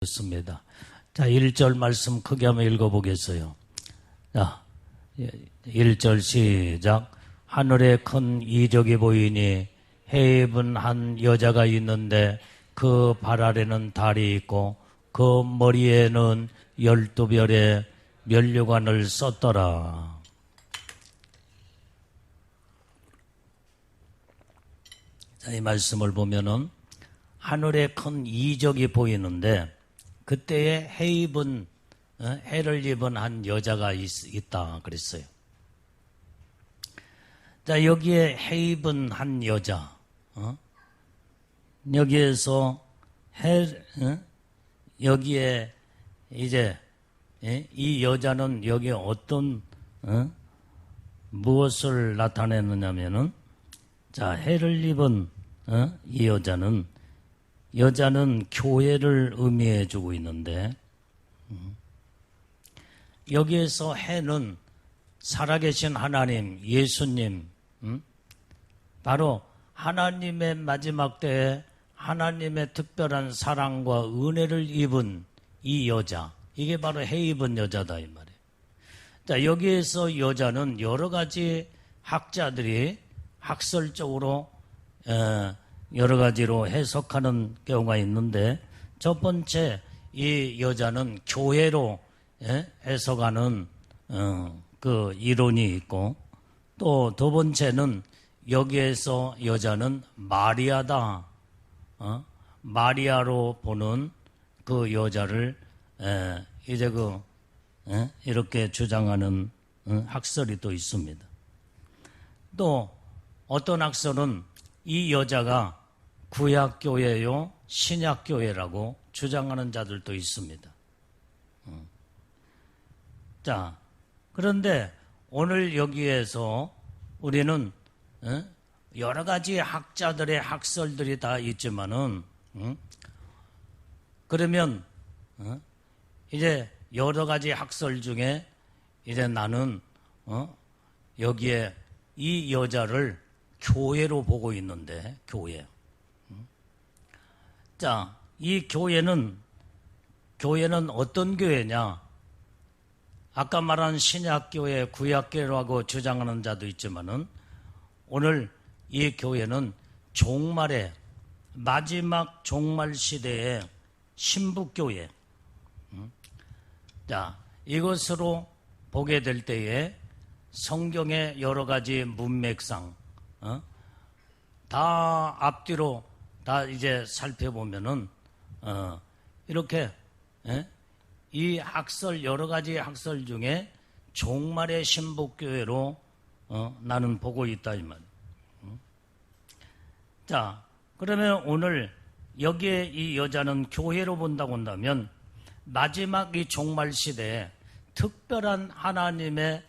있습니다. 자, 1절 말씀 크게 한번 읽어보겠어요. 자, 1절 시작. 하늘에 큰 이적이 보이니 해 입은 한 여자가 있는데 그 발 아래는 달이 있고 그 머리에는 12별의 면류관을 썼더라. 자, 이 말씀을 보면은 하늘에 큰 이적이 보이는데 그때에 해를 입은 한 여자가 있다 그랬어요. 자, 여기에 해 입은 한 여자, 여기에서 여기에 이제 이 여자는 여기에 어떤 무엇을 나타내느냐면은, 자, 해를 입은 이 여자는 교회를 의미해 주고 있는데, 여기에서 해는 살아계신 하나님, 예수님, 바로 하나님의 마지막 때에 하나님의 특별한 사랑과 은혜를 입은 이 여자, 이게 바로 해 입은 여자다 이 말이에요. 자, 여기에서 여자는 여러 가지 학자들이 학설적으로 여러 가지로 해석하는 경우가 있는데, 첫 번째 이 여자는 교회로 해석하는 그 이론이 있고, 또 두 번째는 여기에서 여자는 마리아다, 마리아로 보는 그 여자를 이제 이렇게 주장하는 학설이 또 있습니다. 또 어떤 학설은 이 여자가 구약교회요 신약교회라고 주장하는 자들도 있습니다. 자, 그런데 오늘 여기에서 우리는 여러 가지 학자들의 학설들이 다 있지만은, 그러면 이제 여러 가지 학설 중에 이제 나는 여기에 이 여자를 교회로 보고 있는데, 교회. 자, 이 교회는 어떤 교회냐? 아까 말한 신약교회, 구약교회라고 주장하는 자도 있지만은, 오늘 이 교회는 종말의 마지막 종말 시대의 신부교회. 자, 이것으로 보게 될 때에 성경의 여러 가지 문맥상 다 앞뒤로 다 이제 살펴보면은 이렇게 이 학설, 여러 가지 학설 중에 종말의 신부교회로 나는 보고 있다 이 말. 자, 그러면 오늘 여기에 이 여자는 교회로 본다고 한다면, 마지막 이 종말 시대에 특별한 하나님의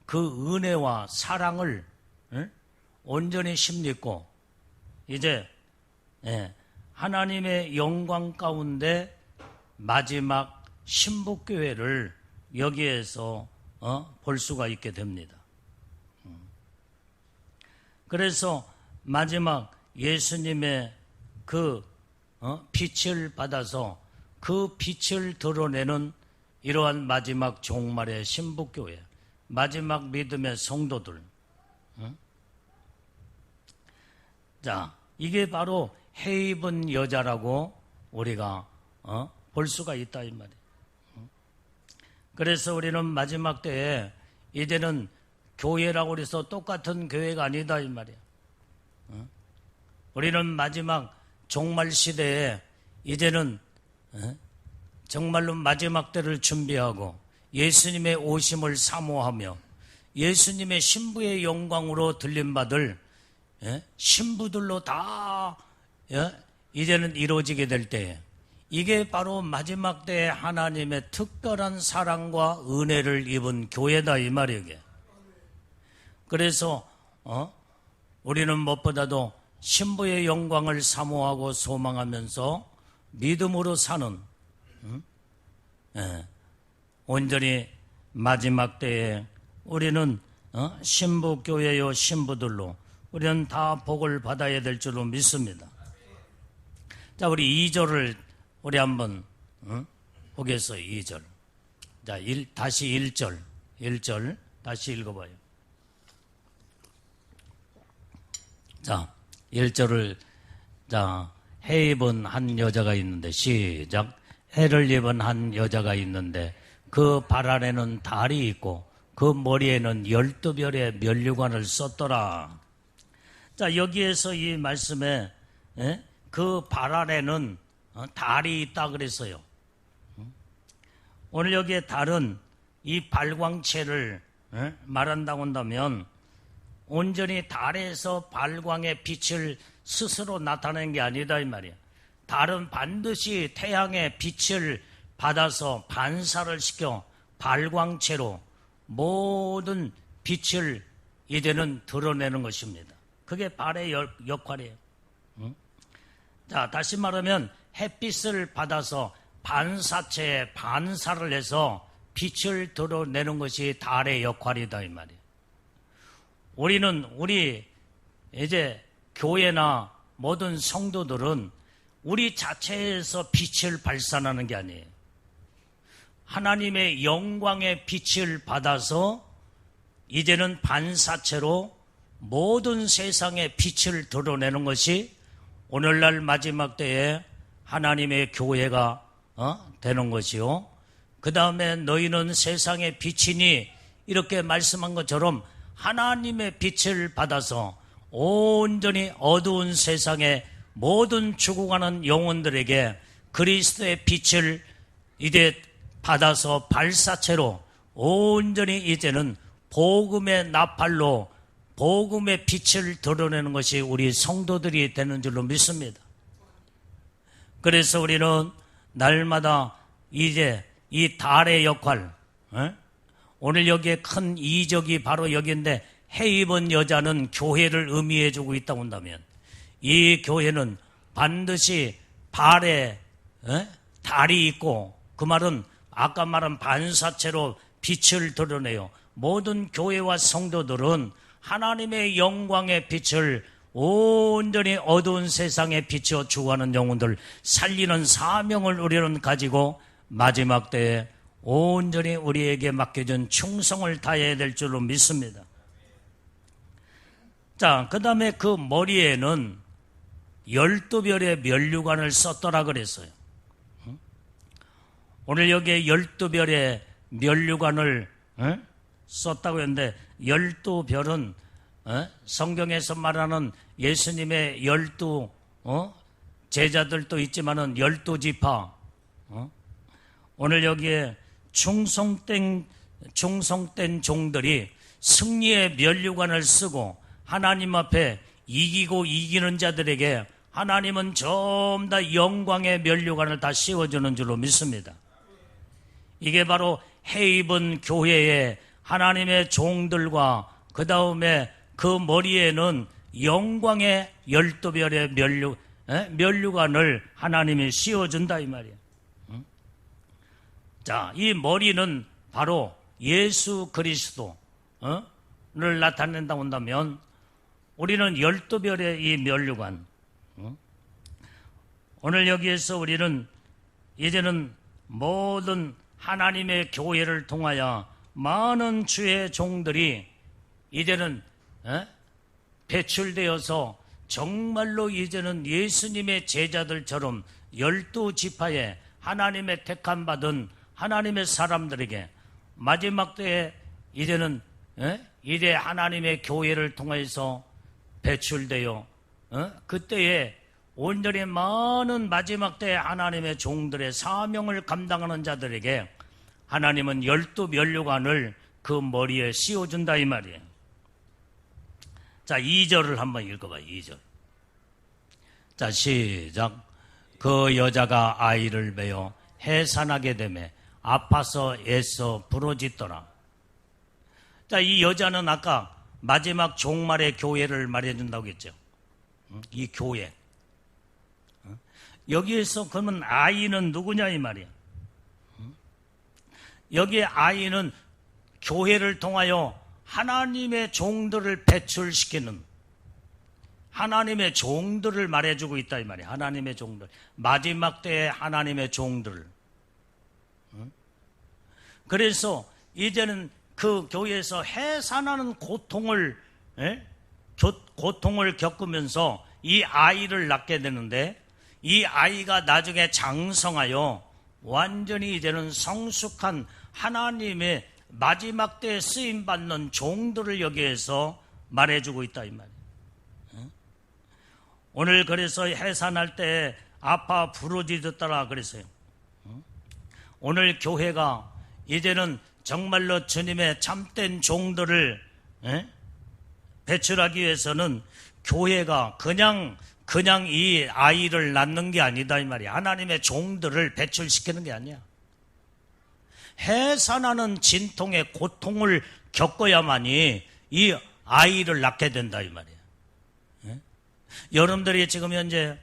그 은혜와 사랑을 온전히 심믿고 이제 하나님의 영광 가운데 마지막 신부교회를 여기에서 볼 수가 있게 됩니다. 그래서 마지막 예수님의 그 빛을 받아서 그 빛을 드러내는 이러한 마지막 종말의 신부교회, 마지막 믿음의 성도들. 자, 이게 바로 해 입은 여자라고 우리가 볼 수가 있다 이 말이에요. 그래서 우리는 마지막 때에 이제는 교회라고 해서 똑같은 교회가 아니다 이 말이에요. 우리는 마지막 종말 시대에 이제는 정말로 마지막 때를 준비하고 예수님의 오심을 사모하며 예수님의 신부의 영광으로 들림받을 신부들로 다 이제는 이루어지게 될 때에, 이게 바로 마지막 때에 하나님의 특별한 사랑과 은혜를 입은 교회다 이 말이에요. 그래서 우리는 무엇보다도 신부의 영광을 사모하고 소망하면서 믿음으로 사는 온전히 마지막 때에 우리는 신부교회요 신부들로 우리는 다 복을 받아야 될 줄로 믿습니다. 자, 우리 2절을 우리 한번 보겠어요. 2절. 자, 다시 1절. 1절 다시 읽어봐요. 자, 1절을 해 입은 한 여자가 있는데 시작. 해를 입은 한 여자가 있는데 그 발 안에는 달이 있고 그 머리에는 12별의 면류관을 썼더라. 자, 여기에서 이 말씀에 그 발 안에는 달이 있다 그랬어요. 오늘 여기에 달은 이 발광체를 말한다고 한다면 온전히 달에서 발광의 빛을 스스로 나타내는 게 아니다 이 말이에요. 달은 반드시 태양의 빛을 받아서 반사를 시켜 발광체로 모든 빛을 이제는 드러내는 것입니다. 그게 달의 역할이에요. 자, 다시 말하면 햇빛을 받아서 반사체에 반사를 해서 빛을 드러내는 것이 달의 역할이다 이 말이에요. 우리 이제 교회나 모든 성도들은 우리 자체에서 빛을 발산하는 게 아니에요. 하나님의 영광의 빛을 받아서 이제는 반사체로 모든 세상의 빛을 드러내는 것이 오늘날 마지막 때에 하나님의 교회가 되는 것이요. 그 다음에 너희는 세상의 빛이니 이렇게 말씀한 것처럼 하나님의 빛을 받아서 온전히 어두운 세상의 모든 죽어가는 영혼들에게 그리스도의 빛을 이제 받아서 발사체로 온전히 이제는 복음의 나팔로 복음의 빛을 드러내는 것이 우리 성도들이 되는 줄로 믿습니다. 그래서 우리는 날마다 이제 이 달의 역할, 오늘 여기에 큰 이적이 바로 여기인데 해 입은 여자는 교회를 의미해주고 있다고 한다면 이 교회는 반드시 발에 달이 있고 그 말은 아까 말한 반사체로 빛을 드러내요. 모든 교회와 성도들은 하나님의 영광의 빛을 온전히 어두운 세상에 비추어 주고하는 영혼들 살리는 사명을 우리는 가지고 마지막 때에 온전히 우리에게 맡겨진 충성을 다해야 될 줄로 믿습니다. 자, 그 다음에 그 머리에는 12별의 면류관을 썼더라 그랬어요. 오늘 여기에 12별의 면류관을 썼다고 했는데 12별은 성경에서 말하는 예수님의 12 제자들도 있지만은 12지파 오늘 여기에 충성된 종들이 승리의 면류관을 쓰고 하나님 앞에 이기고 이기는 자들에게 하나님은 좀 더 영광의 면류관을 다 씌워주는 줄로 믿습니다. 이게 바로 해 입은 교회의 하나님의 종들과 그 다음에 그 머리에는 영광의 12별의 면류관을 하나님이 씌워준다 이 말이에요. 자, 이 머리는 바로 예수 그리스도를 나타낸다고 한다면 우리는 12별의 이 면류관, 오늘 여기에서 우리는 이제는 모든 하나님의 교회를 통하여 많은 주의 종들이 이제는 배출되어서 정말로 이제는 예수님의 제자들처럼 12지파에 하나님의 택함 받은 하나님의 사람들에게 마지막 때에 이제는 이제 하나님의 교회를 통해서 배출되어 그때에 온전히 많은 마지막 때에 하나님의 종들의 사명을 감당하는 자들에게 하나님은 12면류관을 그 머리에 씌워준다 이 말이에요. 자, 2절을 한번 읽어봐요. 2절. 자, 시작. 그 여자가 아이를 베어 해산하게 되매 아파서 애써 부러지더라. 자, 이 여자는 아까 마지막 종말의 교회를 말해준다고 했죠. 이 교회. 여기에서 그러면 아이는 누구냐 이 말이야. 여기에 아이는 교회를 통하여 하나님의 종들을 배출시키는 하나님의 종들을 말해주고 있다 이 말이야. 하나님의 종들. 마지막 때의 하나님의 종들. 그래서 이제는 그 교회에서 해산하는 고통을 겪으면서 이 아이를 낳게 되는데, 이 아이가 나중에 장성하여 완전히 이제는 성숙한 하나님의 마지막 때에 쓰임받는 종들을 여기에서 말해주고 있다 이 말이에요. 오늘 그래서 해산할 때 아파 부르짖었더라 그랬어요. 오늘 교회가 이제는 정말로 주님의 참된 종들을 배출하기 위해서는 교회가 그냥 이 아이를 낳는 게 아니다 이 말이야. 하나님의 종들을 배출시키는 게 아니야. 해산하는 진통의 고통을 겪어야만이 이 아이를 낳게 된다 이 말이야. 여러분들이 지금 현재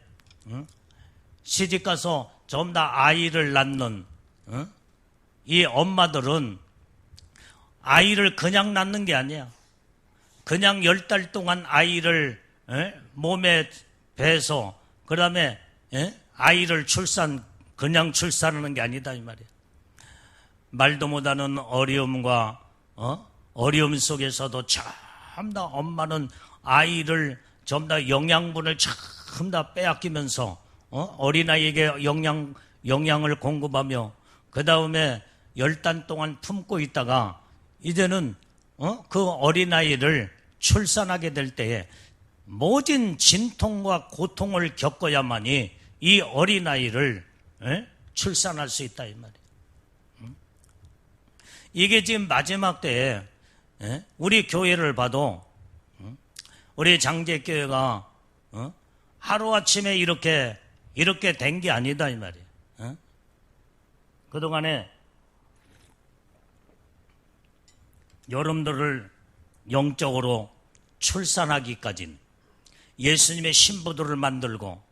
시집가서 좀 더 아이를 낳는 이 엄마들은 아이를 그냥 낳는 게 아니야. 그냥 10달 동안 아이를 몸에 배서 그 다음에 아이를 그냥 출산하는 게 아니다 이 말이야. 말도 못하는 어려움과 어려움 속에서도 참다 엄마는 아이를 좀 더 영양분을 참 더 빼앗기면서 어린아이에게 영양을 공급하며 그 다음에 10달 동안 품고 있다가 이제는 그 어린아이를 출산하게 될 때에 모진 진통과 고통을 겪어야만이 이 어린아이를 출산할 수 있다 이 말이에요. 이게 지금 마지막 때에 우리 교회를 봐도 우리 장제교회가 하루아침에 이렇게 된 게 아니다 이 말이에요. 그동안에 여러분들을 영적으로 출산하기까지는 예수님의 신부들을 만들고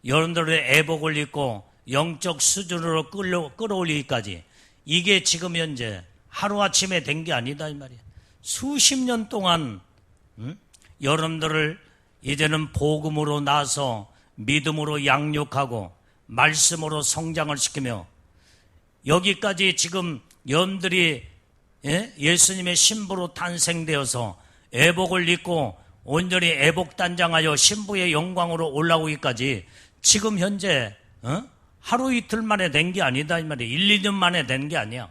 여러분들의 애복을 입고 영적 수준으로 끌어올리기까지 이게 지금 현재 하루아침에 된 게 아니다 이 말이에요. 수십 년 동안 여러분들을 이제는 복음으로 나서 믿음으로 양육하고 말씀으로 성장을 시키며 여기까지 지금 여러분들이 예수님의 신부로 탄생되어서 애복을 입고 온전히 애복단장하여 신부의 영광으로 올라오기까지 지금 현재 하루 이틀 만에 된 게 아니다 이 말이에요. 1, 2년 만에 된 게 아니야.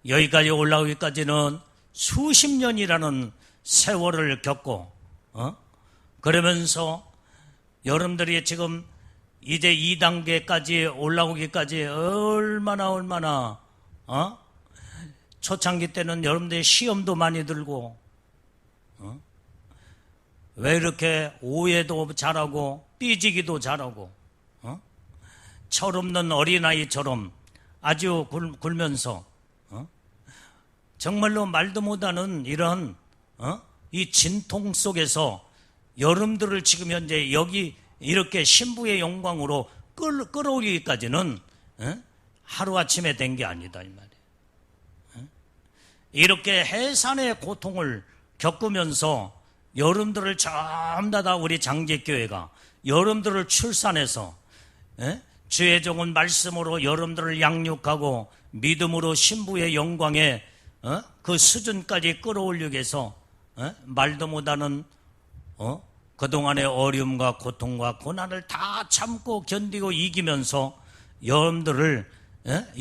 여기까지 올라오기까지는 수십 년이라는 세월을 겪고 그러면서 여러분들이 지금 이제 2단계까지 올라오기까지 얼마나 초창기 때는 여러분들이 시험도 많이 들고 왜 이렇게 오해도 잘하고 삐지기도 잘하고 철없는 어린아이처럼 아주 굴면서 정말로 말도 못하는 이런 이 진통 속에서 여러분들을 지금 현재 여기 이렇게 신부의 영광으로 끌어올리기까지는 하루아침에 된 게 아니다 이 말이에요. 이렇게 해산의 고통을 겪으면서 여러분들을 전부 다 우리 장제교회가 여러분들을 출산해서 주의 종은 말씀으로 여러분들을 양육하고 믿음으로 신부의 영광에 그 수준까지 끌어올리기 위해서 말도 못하는 그동안의 어려움과 고통과 고난을 다 참고 견디고 이기면서 여러분들을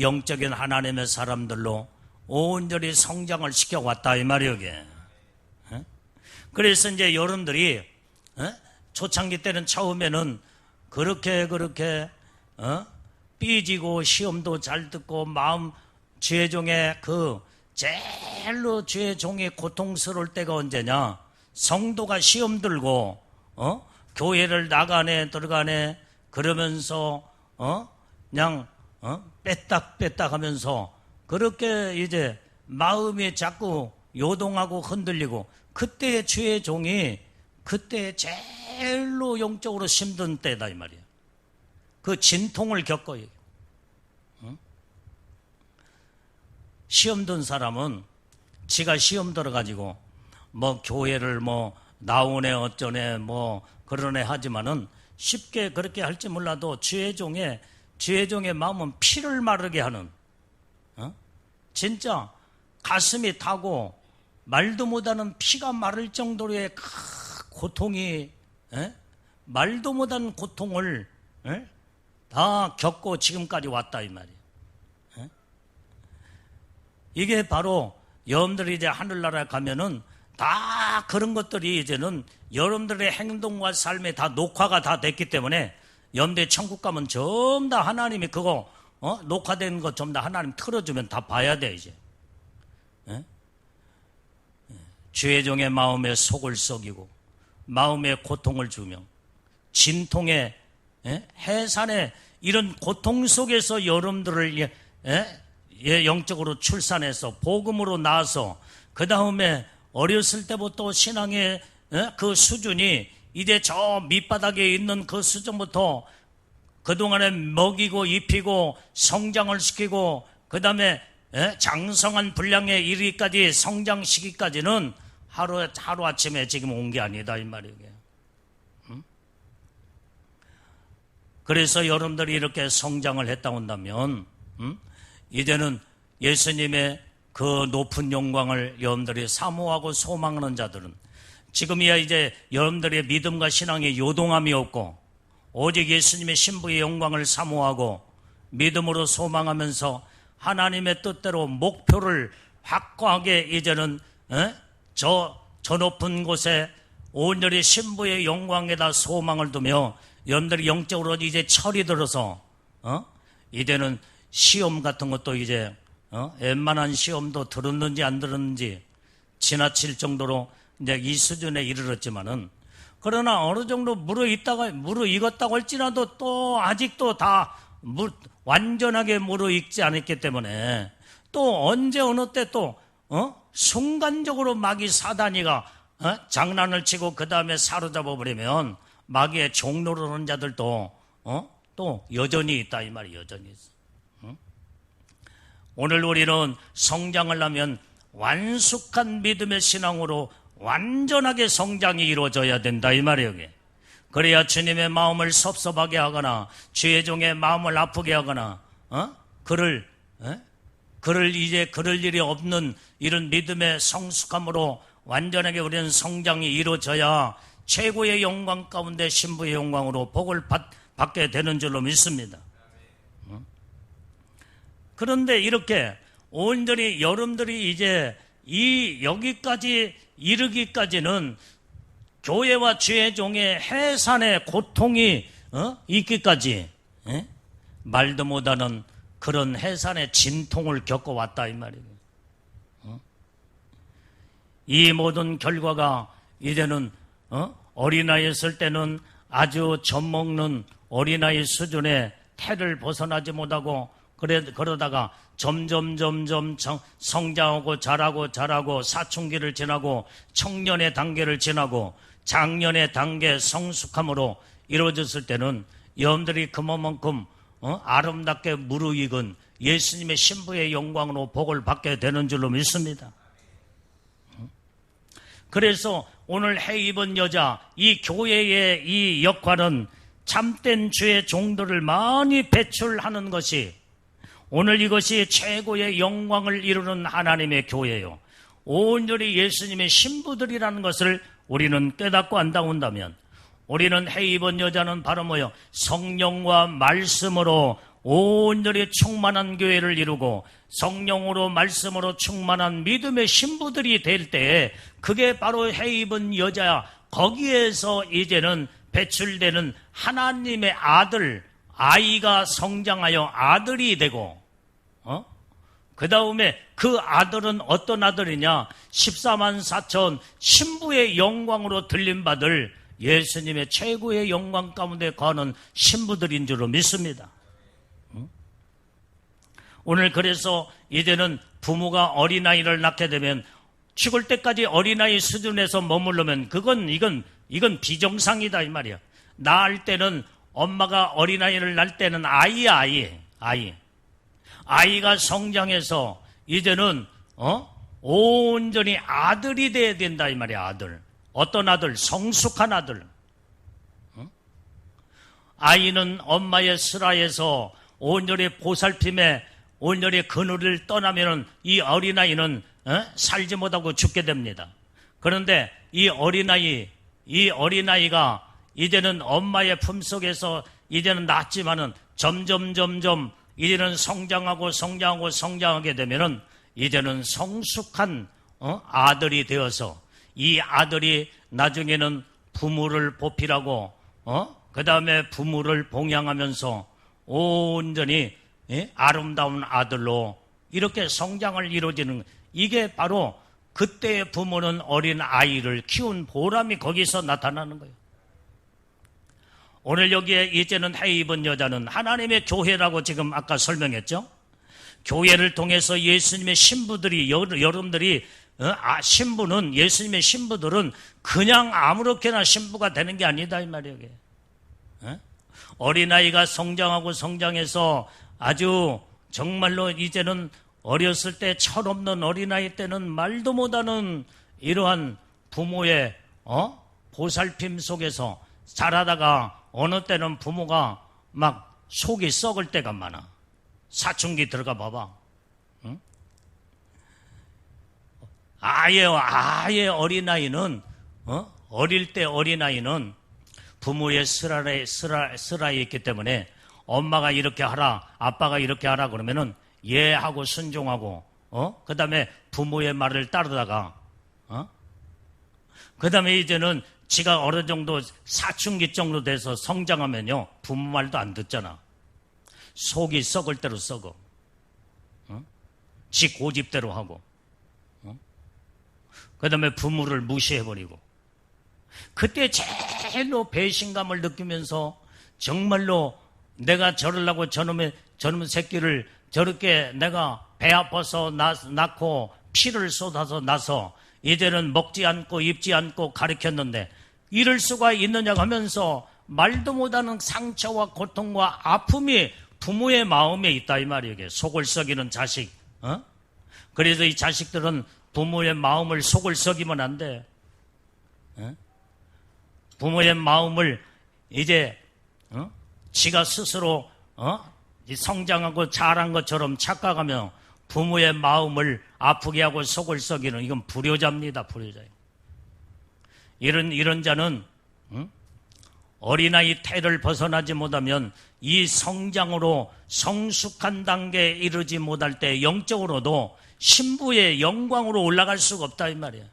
영적인 하나님의 사람들로 온전히 성장을 시켜왔다 이 말이에요. 이게. 그래서 이제 여러분들이 초창기 때는 처음에는 그렇게 삐지고 시험도 잘 듣고 마음 주의 종의 제일로 주의 종이 고통스러울 때가 언제냐? 성도가 시험 들고 교회를 나가네 들어가네 그러면서 그냥 빼딱 하면서 그렇게 이제 마음이 자꾸 요동하고 흔들리고 그때 주의 종이 그때 제일로 영적으로 힘든 때다 이 말이에요. 그 진통을 겪어요. 시험 든 사람은 지가 시험 들어가지고 뭐 교회를 뭐 나오네 어쩌네 뭐 그러네 하지만은 쉽게 그렇게 할지 몰라도 주의 종의 주의 종의 마음은 피를 마르게 하는, 진짜 가슴이 타고 말도 못하는 피가 마를 정도로의 고통이, 말도 못한 고통을 다 겪고 지금까지 왔다 이 말이에요. 이게 바로 여러분들이 이제 하늘나라에 가면은 다 그런 것들이 이제는 여러분들의 행동과 삶에 다 녹화가 다 됐기 때문에 여러분들 천국 가면 전부 다 하나님이 그거 녹화된 것 전부 다 하나님 틀어주면 다 봐야 돼 이제. 주의 종의 마음에 속을 썩이고 마음에 고통을 주며 진통의 해산의 이런 고통 속에서 여러분들을 영적으로 출산해서 복음으로 낳아서 그 다음에 어렸을 때부터 신앙의 그 수준이 이제 저 밑바닥에 있는 그 수준부터 그동안에 먹이고 입히고 성장을 시키고 그 다음에 장성한 분량에 이르기까지 성장 시기까지는 하루아침에 지금 온 게 아니다 이 말이에요. 그래서 여러분들이 이렇게 성장을 했다 온다면 이제는 예수님의 그 높은 영광을 여러분들이 사모하고 소망하는 자들은 지금이야 이제 여러분들의 믿음과 신앙에 요동함이 없고 오직 예수님의 신부의 영광을 사모하고 믿음으로 소망하면서 하나님의 뜻대로 목표를 확고하게 이제는 저 높은 곳에 온전히 신부의 영광에다 소망을 두며 여러분들이 영적으로 이제 철이 들어서 이제는 시험 같은 것도 이제 웬만한 시험도 들었는지 안 들었는지 지나칠 정도로 이제 이 수준에 이르렀지만은 그러나 어느 정도 무르익었다고 할지라도 또 아직도 다 완전하게 무르익지 않았기 때문에 또 언제 어느 때 또 순간적으로 마귀 사단이가 장난을 치고 그 다음에 사로잡아 버리면 마귀의 종로를 하는 자들도 또 여전히 있다 이 말이 여전히 있어. 오늘 우리는 성장을 하면 완숙한 믿음의 신앙으로 완전하게 성장이 이루어져야 된다 이 말이에요. 그래야 주님의 마음을 섭섭하게 하거나 주의 종의 마음을 아프게 하거나 그럴 일이 없는 이런 믿음의 성숙함으로 완전하게 우리는 성장이 이루어져야 최고의 영광 가운데 신부의 영광으로 복을 받게 되는 줄로 믿습니다. 그런데 이렇게 온전히 여러분들이 이제 여기까지 이르기까지는 교회와 주의 종의 해산의 고통이 있기까지 말도 못하는 그런 해산의 진통을 겪어왔다 이 말이에요. 이 모든 결과가 이제는 어린아이였을 때는 아주 젖먹는 어린아이 수준의 태를 벗어나지 못하고 그러다가 점점 성장하고 자라고 사춘기를 지나고 청년의 단계를 지나고 장년의 단계 성숙함으로 이루어졌을 때는 여러분들이 그만큼 아름답게 무르익은 예수님의 신부의 영광으로 복을 받게 되는 줄로 믿습니다. 그래서 오늘 해 입은 여자 이 교회의 이 역할은 참된 주의 종들을 많이 배출하는 것이 오늘 이것이 최고의 영광을 이루는 하나님의 교회요. 온전히 예수님의 신부들이라는 것을 우리는 깨닫고 안다온다면 우리는 해 입은 여자는 바로 뭐요? 성령과 말씀으로 온전히 충만한 교회를 이루고 성령으로 말씀으로 충만한 믿음의 신부들이 될 때에 그게 바로 해 입은 여자야. 거기에서 이제는 배출되는 하나님의 아이가 성장하여 아들이 되고 그 다음에 그 아들은 어떤 아들이냐? 14만 4천 신부의 영광으로 들림받을 예수님의 최고의 영광 가운데 거하는 신부들인 줄로 믿습니다. 오늘 그래서 이제는 부모가 어린아이를 낳게 되면 죽을 때까지 어린아이 수준에서 머무르면 이건 비정상이다 이 말이야. 낳을 때는 엄마가 어린아이를 낳을 때는 아이가 성장해서 이제는 온전히 아들이 돼야 된다 이 말이야. 아들. 어떤 아들? 성숙한 아들. 아이는 엄마의 슬하에서 온전히 보살핌에 온전히 그늘을 떠나면은 이 어린아이는 살지 못하고 죽게 됩니다. 그런데 이 어린아이가 이제는 엄마의 품속에서 이제는 낳았지만은 점점 이제는 성장하게 되면은 이제는 성숙한 아들이 되어서 이 아들이 나중에는 부모를 보필하고 그 다음에 부모를 봉양하면서 온전히 아름다운 아들로 이렇게 성장을 이루어지는, 이게 바로 그때의 부모는 어린 아이를 키운 보람이 거기서 나타나는 거예요. 오늘 여기에 이제는 해 입은 여자는 하나님의 교회라고 지금 아까 설명했죠. 교회를 통해서 예수님의 신부들이, 여러분들이 신부는, 예수님의 신부들은 그냥 아무렇게나 신부가 되는 게 아니다 이 말이에요. 어린아이가 성장해서 아주 정말로 이제는 어렸을 때 철없는 어린아이 때는 말도 못하는 이러한 부모의 보살핌 속에서 자라다가 어느 때는 부모가 막 속이 썩을 때가 많아. 사춘기 들어가 봐봐. 응? 아예 어린아이는 어릴 때 어린아이는 부모의 슬하에 있기 때문에 엄마가 이렇게 하라, 아빠가 이렇게 하라 그러면은 예 하고 순종하고 그 다음에 부모의 말을 따르다가 그 다음에 이제는 지가 어느 정도 사춘기 정도 돼서 성장하면요 부모 말도 안 듣잖아. 속이 썩을 대로 썩어. 지 고집대로 하고 그 다음에 부모를 무시해버리고, 그때 제일로 배신감을 느끼면서 정말로 내가 저러려고 저놈의 새끼를 저렇게 내가 배 아파서 낳고 피를 쏟아서 나서 이제는 먹지 않고 입지 않고 가르쳤는데 이럴 수가 있느냐 하면서 말도 못하는 상처와 고통과 아픔이 부모의 마음에 있다 이 말이에요. 속을 썩이는 자식. 그래서 이 자식들은 부모의 마음을 속을 썩이면 안 돼. 부모의 마음을 이제 지가 스스로 성장하고 자란 것처럼 착각하며 부모의 마음을 아프게 하고 속을 썩이는, 이건 불효자입니다. 불효자예요. 이런 자는 어린아이 태를 벗어나지 못하면 이 성장으로 성숙한 단계에 이르지 못할 때 영적으로도 신부의 영광으로 올라갈 수가 없다 이 말이야.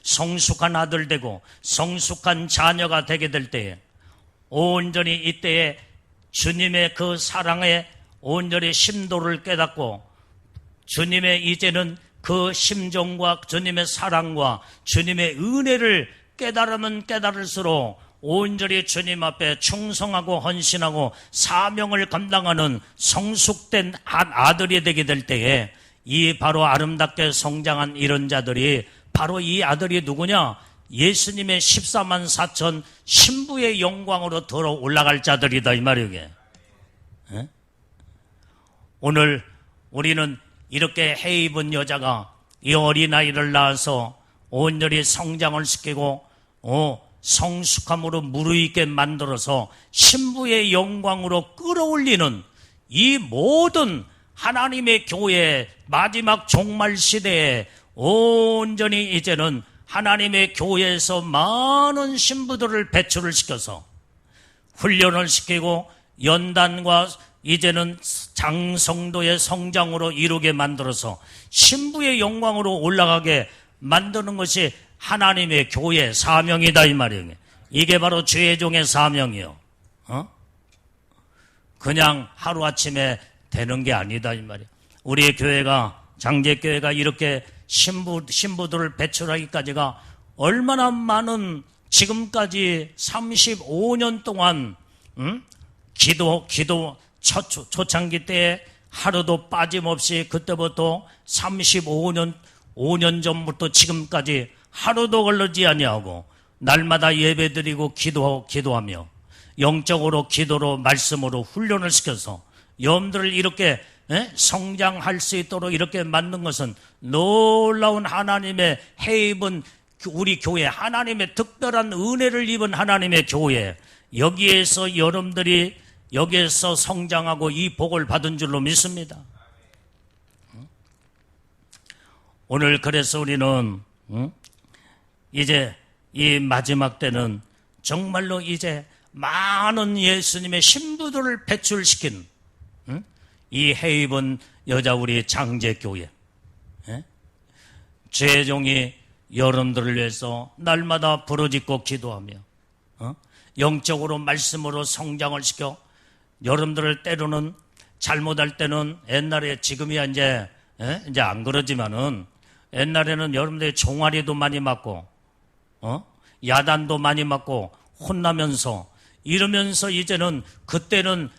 성숙한 아들 되고 성숙한 자녀가 되게 될 때에 온전히 이때에 주님의 그 사랑에 온전히 심도를 깨닫고 주님의 이제는 그 심정과 주님의 사랑과 주님의 은혜를 깨달으면 깨달을수록 온전히 주님 앞에 충성하고 헌신하고 사명을 감당하는 성숙된 아들이 되게 될 때에 이 바로 아름답게 성장한 이런 자들이 바로 이 아들이 누구냐? 예수님의 14만 4천 신부의 영광으로 들어 올라갈 자들이다 이 말이에요. 오늘 우리는 이렇게 해 입은 여자가 이 어린아이를 낳아서 온전히 성장을 시키고 성숙함으로 무르익게 만들어서 신부의 영광으로 끌어올리는 이 모든 하나님의 교회 마지막 종말 시대에 온전히 이제는 하나님의 교회에서 많은 신부들을 배출을 시켜서 훈련을 시키고 연단과 이제는 장성도의 성장으로 이루게 만들어서 신부의 영광으로 올라가게 만드는 것이 하나님의 교회 사명이다 이 말이에요. 이게 바로 주의 종의 사명이요. 그냥 하루아침에 되는 게 아니다 이 말이에요. 우리의 교회가, 장제교회가 이렇게 신부들을 배출하기까지가 얼마나 많은, 지금까지 35년 동안 기도 초창기 때에 하루도 빠짐없이 그때부터 5년 전부터 지금까지 하루도 걸리지 아니하고 날마다 예배드리고 기도하며 영적으로 기도로 말씀으로 훈련을 시켜서 여러분들을 이렇게 성장할 수 있도록 이렇게 만든 것은 놀라운 하나님의 해 입은 우리 교회, 하나님의 특별한 은혜를 입은 하나님의 교회, 여기에서 여러분들이 여기에서 성장하고 이 복을 받은 줄로 믿습니다. 오늘 그래서 우리는 이제 이 마지막 때는 정말로 이제 많은 예수님의 신부들을 배출시킨 이 해입은 여자 우리 장제교회 죄종이 여러분들을 위해서 날마다 부르짖고 기도하며 영적으로 말씀으로 성장을 시켜 여러분들을 때로는 잘못할 때는 옛날에 지금이야 이제 안 그러지만은 옛날에는 여러분들이 종아리도 많이 맞고 야단도 많이 맞고 혼나면서 이러면서 이제는 그때는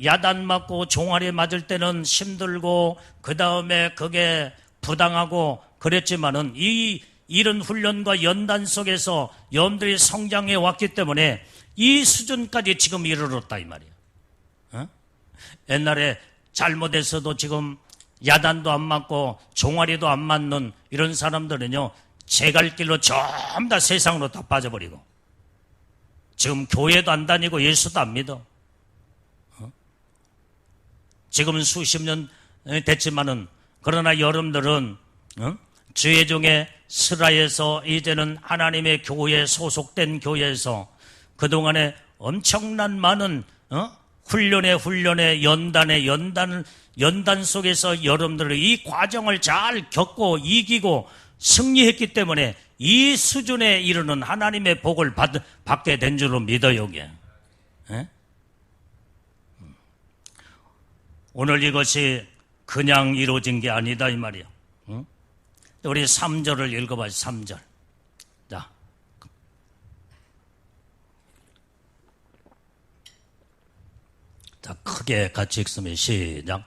야단 맞고 종아리 맞을 때는 힘들고 그 다음에 그게 부당하고 그랬지만은 이런 훈련과 연단 속에서 여러분들이 성장해 왔기 때문에 이 수준까지 지금 이르렀다 이 말이에요. 옛날에 잘못해서도 지금 야단도 안 맞고 종아리도 안 맞는 이런 사람들은요 제갈 길로 전부 다 세상으로 다 빠져버리고 지금 교회도 안 다니고 예수도 안 믿어. 지금은 수십 년 됐지만은 그러나 여러분들은 주의 스라에서 이제는 하나님의 교회에 소속된 교회에서 그동안에 엄청난 많은 훈련의 연단 속에서 여러분들의 이 과정을 잘 겪고 이기고 승리했기 때문에 이 수준에 이르는 하나님의 복을 받게 된 줄로 믿어요. 여기에. 오늘 이것이 그냥 이루어진 게 아니다 이 말이에요. 우리 3절을 읽어봐요. 3절. 자, 크게 같이 읽으면 시작.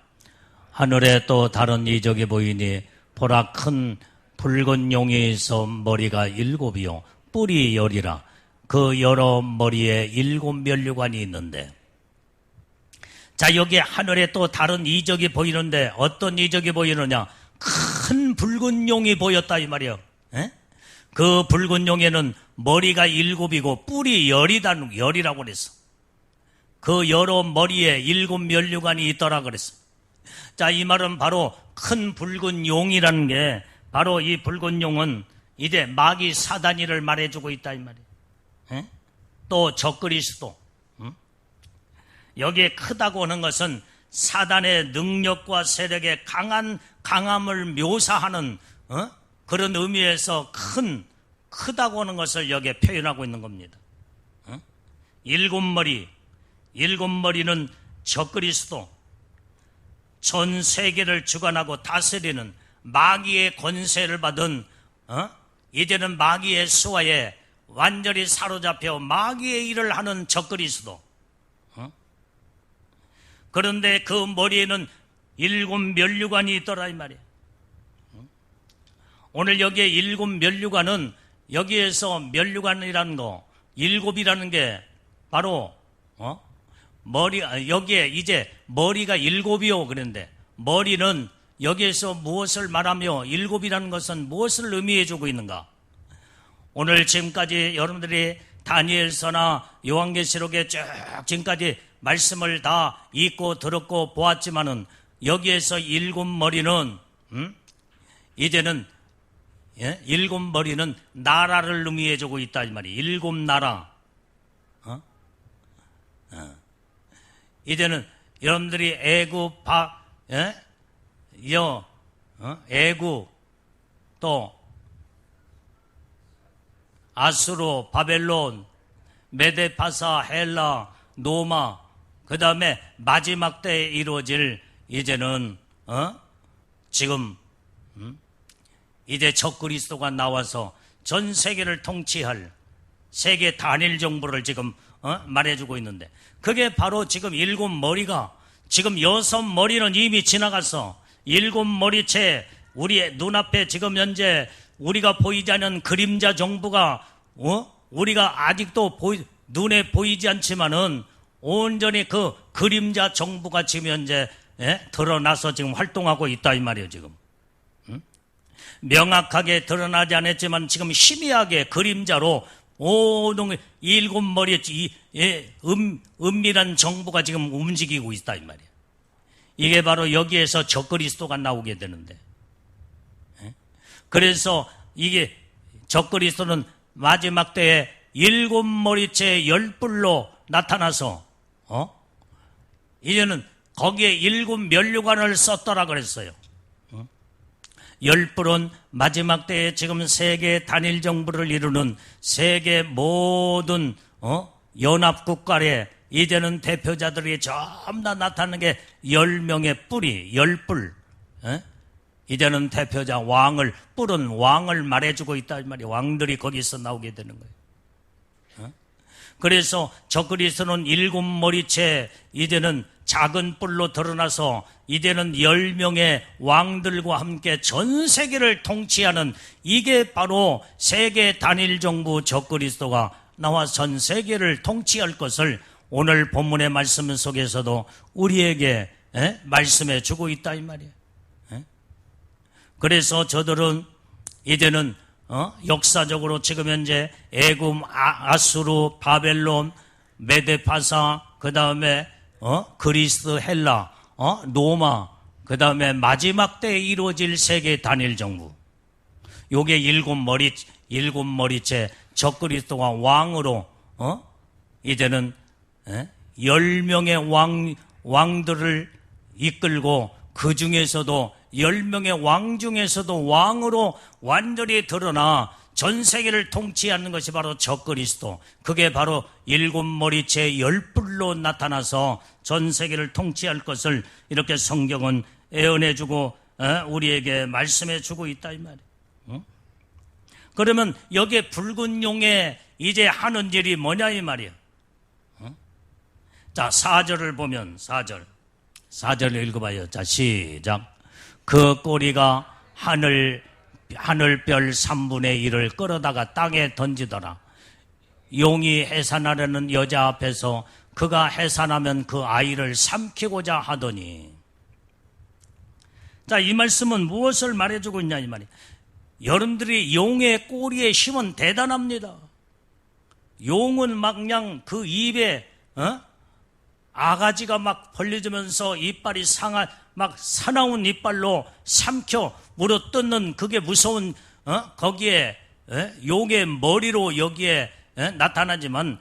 하늘에 또 다른 이적이 보이니 보라 큰 붉은 용이 있어 머리가 7이요 뿔이 10이라 그 여러 머리에 7 면류관이 있는데 자 여기 하늘에 또 다른 이적이 보이는데 어떤 이적이 보이느냐 큰 붉은 용이 보였다 이 말이에요. 그 붉은 용에는 머리가 7이고 뿔이 10이라고 그랬어. 그 여러 머리에 7 면류관이 있더라 그랬어. 자, 이 말은 바로 큰 붉은 용이라는 게 바로 이 붉은 용은 이제 마귀 사단이를 말해주고 있다 이 말이에요. 또 적그리스도. 여기에 크다고 하는 것은 사단의 능력과 세력의 강함을 묘사하는 그런 의미에서 크다고 하는 것을 여기에 표현하고 있는 겁니다. 7 머리는 적그리스도 전 세계를 주관하고 다스리는 마귀의 권세를 받은 이제는 마귀의 수하에 완전히 사로잡혀 마귀의 일을 하는 적그리스도. 그런데 그 머리에는 7 면류관이 있더라 이 말이에요. 오늘 여기에 7 면류관은 여기에서 면류관이라는 거 7이라는 게 바로 여기에 이제 머리가 7이요 그런데 머리는 여기에서 무엇을 말하며 7이라는 것은 무엇을 의미해 주고 있는가? 오늘 지금까지 여러분들이 다니엘서나 요한계시록에 쭉 지금까지 말씀을 다 읽고 들었고 보았지만은 여기에서 7 머리는 이제는 7 머리는 나라를 의미해 주고 있다 이 말이에요. 7 나라. 이제는 여러분들이 애굽, 애굽 또 아수르, 바벨론, 메데파사, 헬라, 노마 그 다음에 마지막 때에 이루어질 이제는 지금 이제 적그리스도가 나와서 전 세계를 통치할 세계 단일 정부를 지금 말해주고 있는데 그게 바로 지금 7 머리가 지금 6 머리는 이미 지나갔어. 7 머리채 우리 눈앞에 지금 현재 우리가 보이지 않는 그림자 정부가 우리가 아직도 눈에 보이지 않지만은 온전히 그 그림자 정부가 지금 현재 드러나서 지금 활동하고 있다 이 말이에요. 지금 명확하게 드러나지 않았지만 지금 희미하게 그림자로 모든 일곱 머리에 은밀한 정부가 지금 움직이고 있다 이 말이에요. 이게 바로 여기에서 적그리스도가 나오게 되는데, 그래서 이게 적그리스도는 마지막 때에 일곱 머리째 열불로 나타나서 이제는 거기에 일곱 면류관을 썼더라 그랬어요. 열불은 마지막 때에 지금 세계 단일 정부를 이루는 세계 모든 연합국가에 이제는 대표자들이 전부 다 나타나는 게 10명의 뿔이 열뿔. 이제는 대표자 왕을, 뿔은 왕을 말해주고 있다 이 말이에요. 왕들이 거기서 나오게 되는 거예요. 그래서 적그리스도는 일곱 머리째 이제는 작은 뿔로 드러나서 이제는 10명의 왕들과 함께 전 세계를 통치하는, 이게 바로 세계 단일 정부 적그리스도가 나와 전 세계를 통치할 것을 오늘 본문의 말씀 속에서도 우리에게 말씀해 주고 있다 이 말이에요. 그래서 저들은 이제는 역사적으로 지금 현재 애굽, 아수르, 바벨론, 메데파사, 그 다음에 그리스, 헬라, 로마, 그 다음에 마지막 때에 이루어질 세계 단일 정부, 요게 일곱 머리째 적그리스도가 왕으로 이제는 10명의 왕들을 이끌고, 그 중에서도 10명의 왕 중에서도 왕으로 완전히 드러나 전 세계를 통치하는 것이 바로 적그리스도, 그게 바로 일곱 머리째 열뿔로 나타나서 전 세계를 통치할 것을 이렇게 성경은 예언해주고 우리에게 말씀해주고 있다 이 말이에요. 그러면 여기에 붉은 용에 이제 하는 일이 뭐냐 이 말이에요. 자, 4절을 보면 4절 읽어봐요. 자, 시작. 그 꼬리가 하늘별 3분의 1을 끌어다가 땅에 던지더라. 용이 해산하려는 여자 앞에서 그가 해산하면 그 아이를 삼키고자 하더니. 자, 이 말씀은 무엇을 말해주고 있냐 이 말이에요. 여러분들이 용의 꼬리의 힘은 대단합니다. 용은 막 그냥 그 입에 아가지가 막 벌려지면서 이빨이 막 사나운 이빨로 삼켜 물어뜯는, 그게 무서운 거기에 용의 머리로 여기에 나타나지만,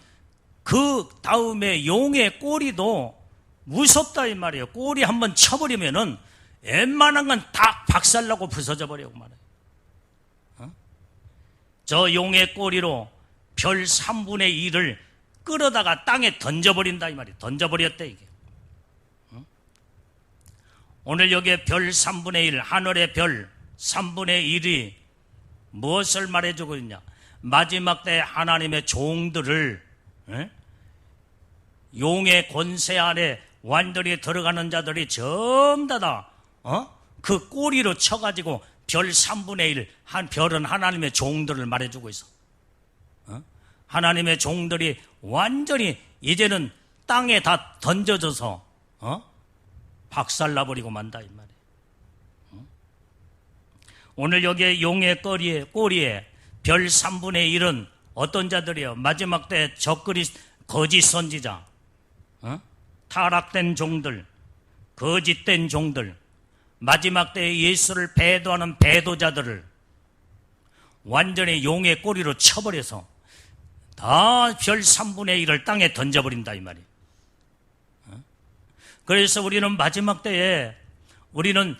그 다음에 용의 꼬리도 무섭다 이 말이에요. 꼬리 한번 쳐버리면은 웬만한 건 다 박살나고 부서져 버리고 말이에요. 저 용의 꼬리로 별 3분의 1을 끌어다가 땅에 던져버린다 이 말이에요. 던져버렸대 이게. 오늘 여기에 별 3분의 1, 하늘의 별 3분의 1이 무엇을 말해주고 있냐. 마지막 때 하나님의 종들을 용의 권세 안에 완전히 들어가는 자들이 전부 다 그 꼬리로 쳐가지고 별 3분의 1, 한 별은 하나님의 종들을 말해주고 있어. 하나님의 종들이 완전히 이제는 땅에 다 던져져서 박살나버리고 만다 이 말이에요. 오늘 여기에 용의 꼬리에 별 3분의 1은 어떤 자들이에요? 마지막 때 거짓 선지자, 타락된 종들, 거짓된 종들, 마지막 때에 예수를 배도하는 배도자들을 완전히 용의 꼬리로 쳐버려서 다 별 3분의 1을 땅에 던져버린다 이 말이에요. 그래서 우리는 마지막 때에 우리는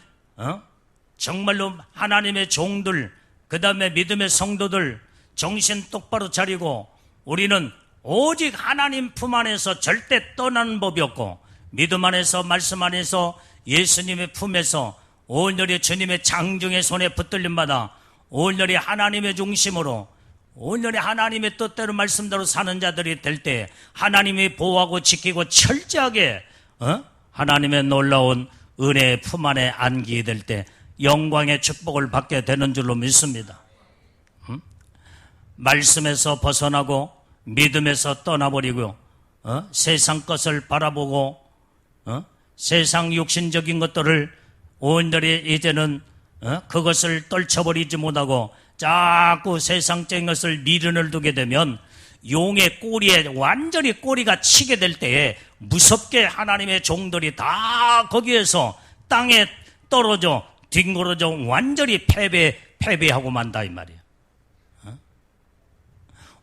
정말로 하나님의 종들, 그 다음에 믿음의 성도들 정신 똑바로 차리고, 우리는 오직 하나님 품 안에서 절대 떠나는 법이 없고, 믿음 안에서 말씀 안에서 예수님의 품에서 온전히 주님의 장중의 손에 붙들림마다 온전히 하나님의 중심으로 온전히 하나님의 뜻대로 말씀대로 사는 자들이 될 때 하나님이 보호하고 지키고 철저하게 하나님의 놀라운 은혜의 품 안에 안기게 될 때 영광의 축복을 받게 되는 줄로 믿습니다. 말씀에서 벗어나고 믿음에서 떠나버리고 세상 것을 바라보고 세상 육신적인 것들을 온전히 이제는 그것을 떨쳐버리지 못하고 자꾸 세상적인 것을 미련을 두게 되면 용의 꼬리에 완전히 꼬리가 치게 될 때에 무섭게 하나님의 종들이 다 거기에서 땅에 떨어져 뒹굴어져 완전히 패배하고 만다 이 말이에요.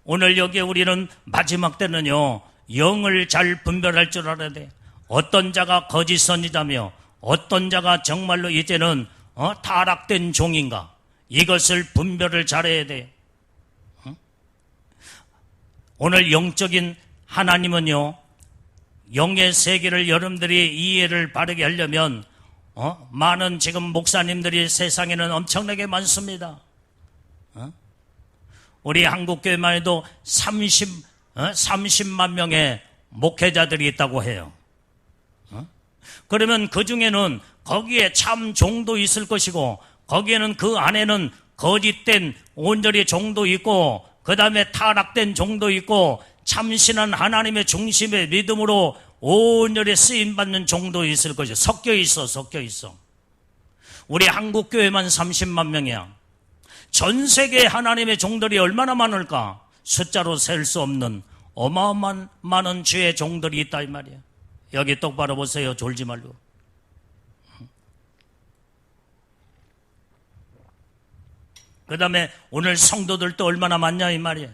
오늘 여기에 우리는 마지막 때는요, 영을 잘 분별할 줄 알아야 돼. 어떤 자가 거짓 선지자며 어떤 자가 정말로 이제는 타락된 종인가, 이것을 분별을 잘해야 돼. 오늘 영적인 하나님은요, 영의 세계를 여러분들이 이해를 바르게 하려면 많은 지금 목사님들이 세상에는 엄청나게 많습니다. 우리 한국교회만 해도 30만 명의 목회자들이 있다고 해요. 그러면 그 중에는 거기에 참 종도 있을 것이고, 거기에는 그 안에는 거짓된 온전히 종도 있고, 그 다음에 타락된 종도 있고, 참신한 하나님의 중심의 믿음으로 온전히 쓰임받는 종도 있을 것이고, 섞여 있어. 우리 한국교회만 30만 명이야. 전 세계 하나님의 종들이 얼마나 많을까? 숫자로 셀 수 없는 어마어마한 많은 주의 종들이 있다 이 말이야. 여기 똑바로 보세요. 졸지 말고. 그 다음에 오늘 성도들도 얼마나 많냐 이 말이야.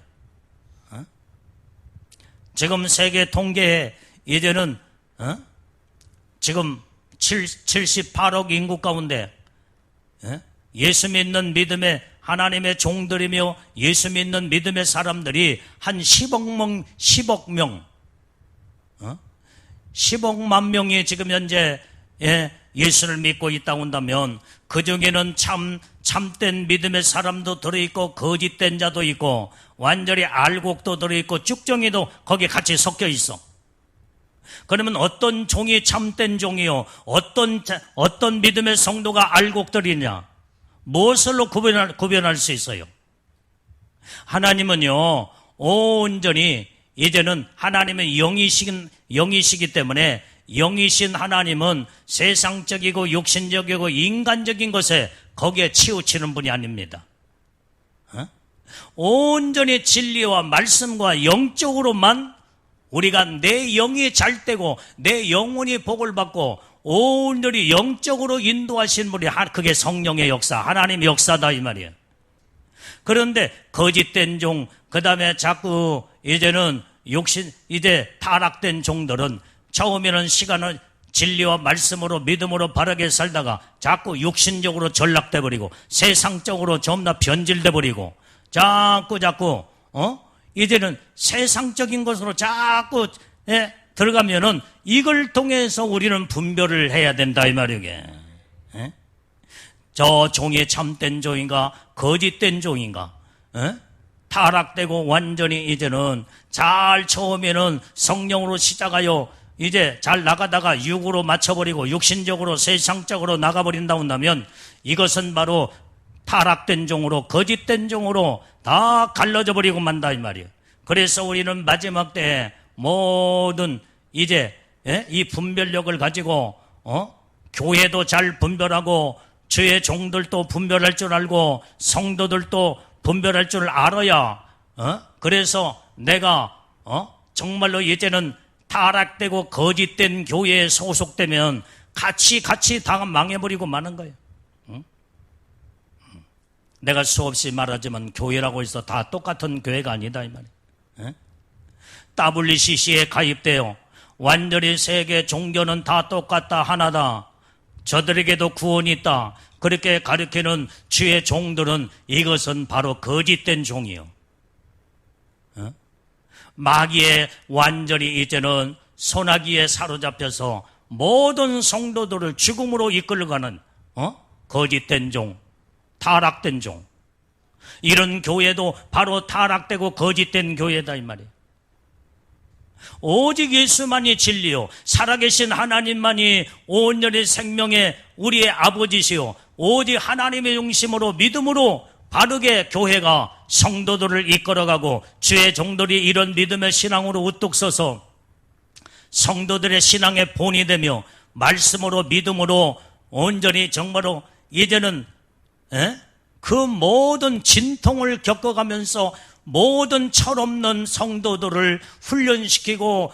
지금 세계 통계에 이제는 지금 78억 인구 가운데 예수 믿는 믿음의 하나님의 종들이며 예수 믿는 믿음의 사람들이 한 10억만 명이 지금 현재 예수를 믿고 있다고 한다면, 그 중에는 참된 믿음의 사람도 들어있고 거짓된 자도 있고 완전히 알곡도 들어있고 쭉정이도 거기에 같이 섞여 있어. 그러면 어떤 종이 참된 종이요, 어떤 믿음의 성도가 알곡들이냐, 무엇으로 구별할 수 있어요? 하나님은요, 온전히 이제는 하나님의 영이시기 때문에, 영이신 하나님은 세상적이고 육신적이고 인간적인 것에 거기에 치우치는 분이 아닙니다. 온전히 진리와 말씀과 영적으로만 우리가 내 영이 잘 되고 내 영혼이 복을 받고 온전히 영적으로 인도하신 분이, 그게 성령의 역사, 하나님의 역사다 이 말이에요. 그런데 거짓된 종, 그 다음에 자꾸 이제는 이제 타락된 종들은 처음에는 시간을 진리와 말씀으로 믿음으로 바르게 살다가 자꾸 육신적으로 전락돼 버리고 세상적으로 전부 다 변질돼 버리고 자꾸 이제는 세상적인 것으로 자꾸 들어가면은 이걸 통해서 우리는 분별을 해야 된다 이 말이게. 저 종이 참된 종인가 거짓된 종인가, 타락되고 완전히 이제는 잘 처음에는 성령으로 시작하여 이제 잘 나가다가 육으로 맞춰버리고 육신적으로 세상적으로 나가버린다 한다면, 이것은 바로 타락된 종으로 거짓된 종으로 다 갈라져 버리고 만다 이 말이에요. 그래서 우리는 마지막 때에 모든 이제 이 분별력을 가지고 교회도 잘 분별하고 주의 종들도 분별할 줄 알고 성도들도 분별할 줄 알아야 그래서 내가 정말로 이제는 타락되고 거짓된 교회에 소속되면 같이 다 망해버리고 마는 거예요. 내가 수없이 말하지만 교회라고 해서 다 똑같은 교회가 아니다 이 말이에요. WCC에 가입되어 완전히 세계 종교는 다 똑같다, 하나다, 저들에게도 구원이 있다, 그렇게 가르치는 주의 종들은 이것은 바로 거짓된 종이요. 마귀에 완전히 이제는 소나기에 사로잡혀서 모든 성도들을 죽음으로 이끌어가는 거짓된 종, 타락된 종. 이런 교회도 바로 타락되고 거짓된 교회다 이 말이에요. 오직 예수만이 진리요, 살아계신 하나님만이 온전히 생명의 우리의 아버지시요, 오직 하나님의 중심으로 믿음으로 바르게 교회가 성도들을 이끌어가고 주의 종들이 이런 믿음의 신앙으로 우뚝 서서 성도들의 신앙의 본이 되며 말씀으로 믿음으로 온전히 정말로 이제는 그 모든 진통을 겪어가면서 모든 철없는 성도들을 훈련시키고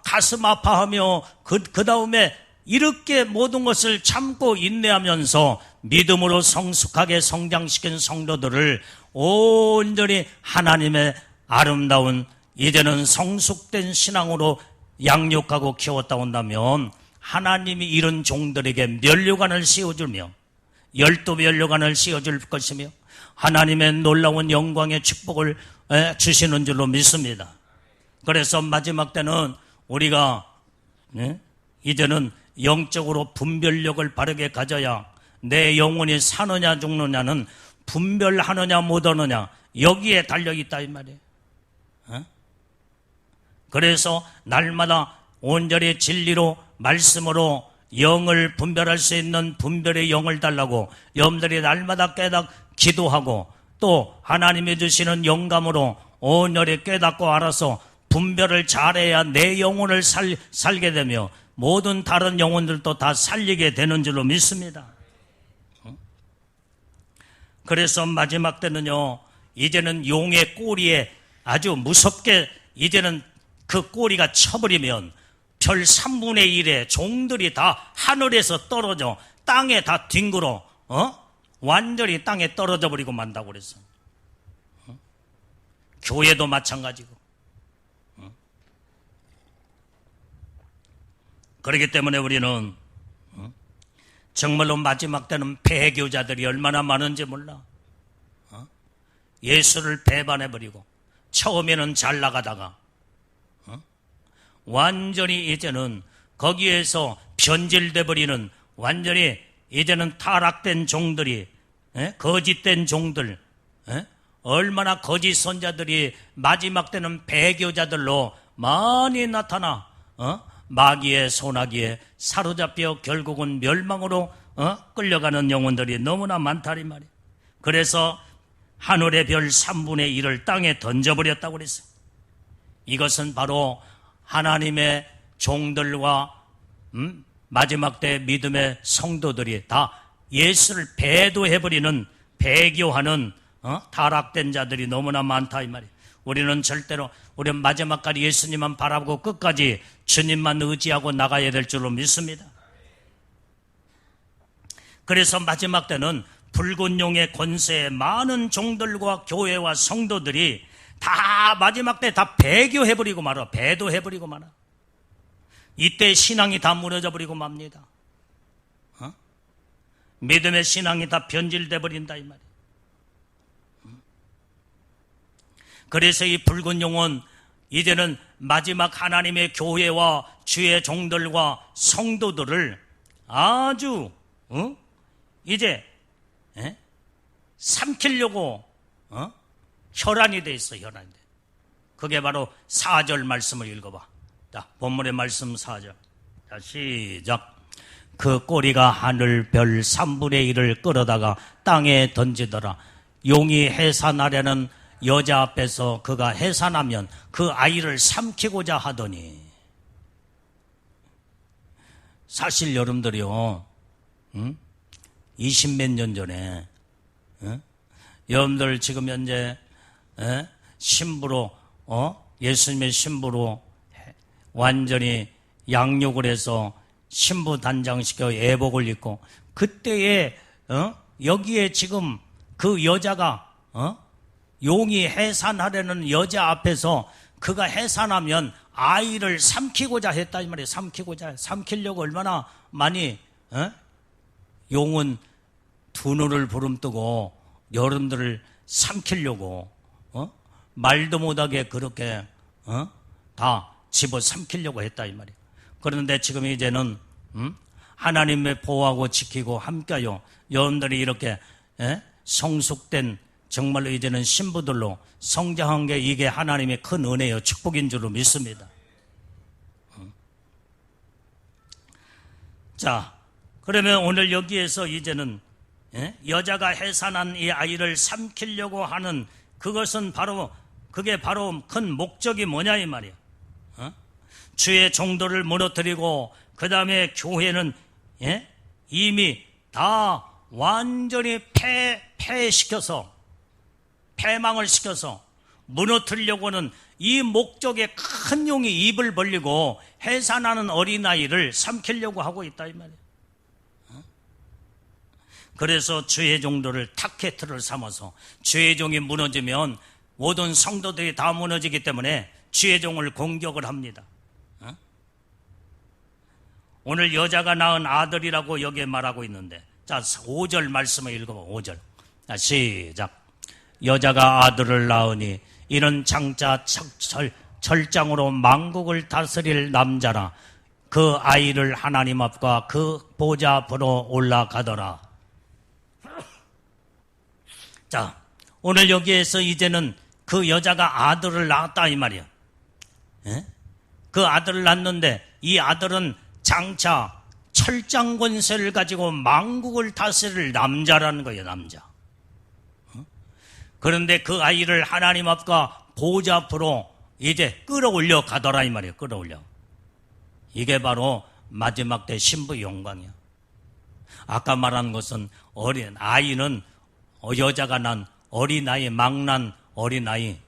가슴 아파하며 그 다음에 이렇게 모든 것을 참고 인내하면서 믿음으로 성숙하게 성장시킨 성도들을 온전히 하나님의 아름다운 이제는 성숙된 신앙으로 양육하고 키웠다 온다면 하나님이 이런 종들에게 면류관을 씌워주며 12면류관을 씌워줄 것이며 하나님의 놀라운 영광의 축복을 주시는 줄로 믿습니다. 그래서 마지막 때는 우리가 이제는 영적으로 분별력을 바르게 가져야 내 영혼이 사느냐 죽느냐는 분별하느냐 못하느냐 여기에 달려있다 이 말이에요. 그래서 날마다 온전히 진리로 말씀으로 영을 분별할 수 있는 분별의 영을 달라고 여러분들이 날마다 기도하고 또 하나님이 주시는 영감으로 온전히 깨닫고 알아서 분별을 잘해야 내 영혼을 살게 되며 모든 다른 영혼들도 다 살리게 되는 줄로 믿습니다. 그래서 마지막 때는요, 이제는 용의 꼬리에 아주 무섭게 이제는 그 꼬리가 쳐버리면 별 3분의 1의 종들이 다 하늘에서 떨어져 땅에 다 뒹굴어 완전히 땅에 떨어져 버리고 만다고 그랬어. 교회도 마찬가지고. 그렇기 때문에 우리는 정말로 마지막 때는 배교자들이 얼마나 많은지 몰라. 예수를 배반해버리고 처음에는 잘 나가다가 완전히 이제는 거기에서 변질돼버리는 완전히 이제는 타락된 종들이 거짓된 종들 얼마나 거짓 선자들이 마지막 때는 배교자들로 많이 나타나 마귀의 소나기에 사로잡혀 결국은 멸망으로 끌려가는 영혼들이 너무나 많다 이 말이에요. 그래서 하늘의 별 3분의 1을 땅에 던져버렸다고 그랬어요. 이것은 바로 하나님의 종들과 마지막 때 믿음의 성도들이 다 예수를 배도해버리는 배교하는 타락된 자들이 너무나 많다 이 말이에요. 우리는 절대로 우리는 마지막까지 예수님만 바라보고 끝까지 주님만 의지하고 나가야 될 줄로 믿습니다. 그래서 마지막 때는 붉은 용의 권세에 많은 종들과 교회와 성도들이 다 마지막 때 다 배교해버리고 말아. 배도해버리고 말아. 이때 신앙이 다 무너져버리고 맙니다. 믿음의 신앙이 다 변질돼버린다 이 말이에요. 그래서 이 붉은 용은 이제는 마지막 하나님의 교회와 주의 종들과 성도들을 아주 이제 삼키려고 혈안이 돼 있어. 혈안이 돼. 그게 바로 4절 말씀을 읽어봐. 자, 본문의 말씀 4절. 자, 시작. 그 꼬리가 하늘 별 3분의 1을 끌어다가 땅에 던지더라. 용이 해산하려는 여자 앞에서 그가 해산하면 그 아이를 삼키고자 하더니. 사실 여러분들이요 20몇 년 전에 여러분들 지금 현재 신부로 예수님의 신부로 완전히 양육을 해서 신부 단장시켜 예복을 입고 그때에 여기에 지금 그 여자가 용이 해산하려는 여자 앞에서 그가 해산하면 아이를 삼키고자 했다 이 말이에요. 삼키려고 얼마나 많이 용은 두 눈을 부름뜨고 여러분들을 삼키려고 말도 못하게 그렇게 다 집어 삼키려고 했다 이 말이에요. 그런데 지금 이제는 하나님의 보호하고 지키고 함께하여 여러분들이 이렇게 성숙된 정말로 이제는 신부들로 성장한 게 이게 하나님의 큰 은혜요 축복인 줄로 믿습니다. 자, 그러면 오늘 여기에서 이제는 여자가 해산한 이 아이를 삼키려고 하는 그것은 바로 그게 바로 큰 목적이 뭐냐 이 말이에요. 주의 종도를 무너뜨리고 그 다음에 교회는 이미 다 완전히 폐해시켜서 패망을 시켜서 무너뜨리려고는 이 목적에 큰 용이 입을 벌리고 해산하는 어린아이를 삼키려고 하고 있다 이 말이에요. 그래서 주의 종들을 타켓을 삼아서 주의 종이 무너지면 모든 성도들이 다 무너지기 때문에 주의 종을 공격을 합니다. 오늘 여자가 낳은 아들이라고 여기에 말하고 있는데, 자 5절 말씀을 읽어봐. 5절. 자, 시작. 여자가 아들을 낳으니 이는 장차 철장으로 만국을 다스릴 남자라. 그 아이를 하나님 앞과 그 보좌 앞으로 올라가더라. 자, 오늘 여기에서 이제는 그 여자가 아들을 낳았다 이 말이야. 그 아들을 낳는데 이 아들은 장차 철장 권세를 가지고 만국을 다스릴 남자라는 거예요. 남자. 그런데 그 아이를 하나님 앞과 보좌 앞으로 이제 끌어올려 가더라 이 말이에요. 끌어올려. 이게 바로 마지막 때 신부의 영광이야. 아까 말한 것은 어린 아이는 여자가 난 어린아이, 막 난 어린아이.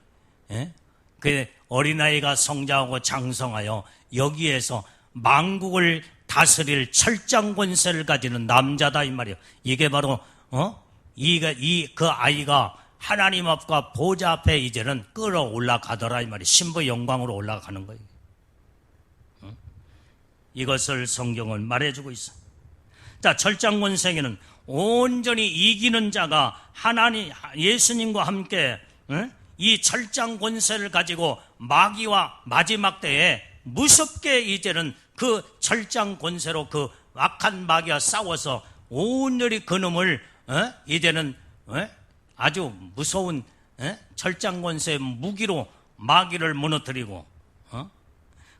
그 어린아이가 성장하고 장성하여 여기에서 만국을 다스릴 철장 권세를 가지는 남자다 이 말이에요. 이게 바로 그 아이가 하나님 앞과 보좌 앞에 이제는 끌어올라가더라 이 말이에요. 신부의 영광으로 올라가는 거예요. 이것을 성경은 말해주고 있어. 자, 철장 권세에는 온전히 이기는 자가 하나님 예수님과 함께 이 철장 권세를 가지고 마귀와 마지막 때에 무섭게 이제는 그 철장 권세로 그 악한 마귀와 싸워서 온전히 그놈을 이제는 아주 무서운 철장 권세의 무기로 마귀를 무너뜨리고